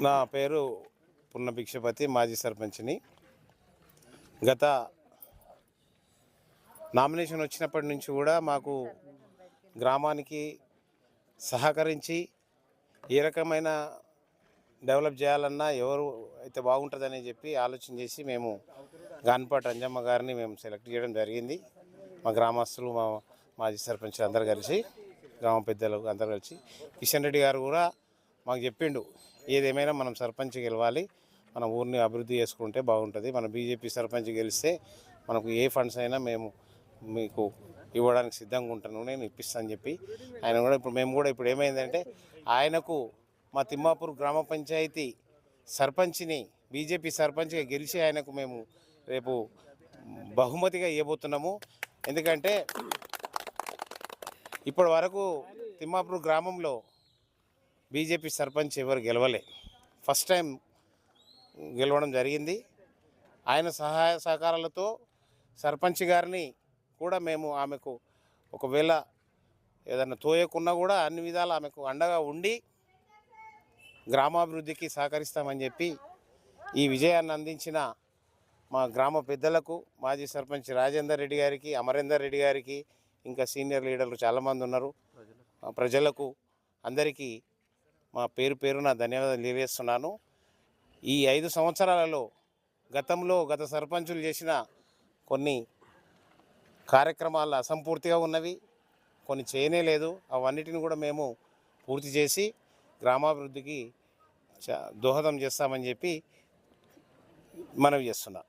నా పేరు పున్న భిక్షపతి, మాజీ సర్పంచ్ని. గత నామినేషన్ వచ్చినప్పటి నుంచి కూడా మాకు గ్రామానికి సహకరించి ఏ రకమైన డెవలప్ చేయాలన్నా ఎవరు అయితే బాగుంటుందని చెప్పి ఆలోచన చేసి మేము గాన్పాటి అంజమ్మ గారిని మేము సెలెక్ట్ చేయడం జరిగింది. మా గ్రామస్తులు, మా మాజీ సర్పంచ్లు అందరు కలిసి, గ్రామ పెద్దలు అందరు కలిసి, కిషన్ రెడ్డి గారు కూడా మాకు చెప్పిండు, ఏదేమైనా మనం సర్పంచ్ గెలవాలి, మన ఊరిని అభివృద్ధి చేసుకుంటే బాగుంటుంది, మన బీజేపీ సర్పంచ్ గెలిస్తే మనకు ఏ ఫండ్స్ అయినా మేము మీకు ఇవ్వడానికి సిద్ధంగా ఉంటాను, నేను ఇప్పిస్తాను చెప్పి ఆయన కూడా మేము కూడా ఇప్పుడు ఏమైందంటే ఆయనకు మా తిమ్మాపూర్ గ్రామ పంచాయతీ సర్పంచ్ని బీజేపీ సర్పంచ్గా గెలిచి ఆయనకు మేము రేపు బహుమతిగా ఇవ్వబోతున్నాము. ఎందుకంటే ఇప్పటి వరకు తిమ్మాపూర్ గ్రామంలో బీజేపీ సర్పంచ్ ఎవరు గెలవలే, ఫస్ట్ టైం గెలవడం జరిగింది. ఆయన సహాయ సహకారాలతో సర్పంచ్ గారిని కూడా మేము ఆమెకు ఒకవేళ ఏదైనా తోయకున్నా కూడా అన్ని విధాలు ఆమెకు అండగా ఉండి గ్రామాభివృద్ధికి సహకరిస్తామని చెప్పి ఈ విజయాన్ని అందించిన మా గ్రామ పెద్దలకు, మాజీ సర్పంచ్ రాజేందర్ రెడ్డి గారికి, అమరేందర్ రెడ్డి గారికి, ఇంకా సీనియర్ లీడర్లు చాలామంది ఉన్నారు, ప్రజలకు అందరికీ మా పేరు పేరున ధన్యవాదాలు తెలియజేస్తున్నాను. ఈ 5 సంవత్సరాలలో గత సర్పంచులు చేసిన కొన్ని కార్యక్రమాలు అసంపూర్తిగా ఉన్నవి, కొన్ని చేయనే లేదు. అవన్నిటిని కూడా మేము పూర్తి చేసి గ్రామాభివృద్ధికి దోహదం చేస్తామని చెప్పి మనవి చేస్తున్నా.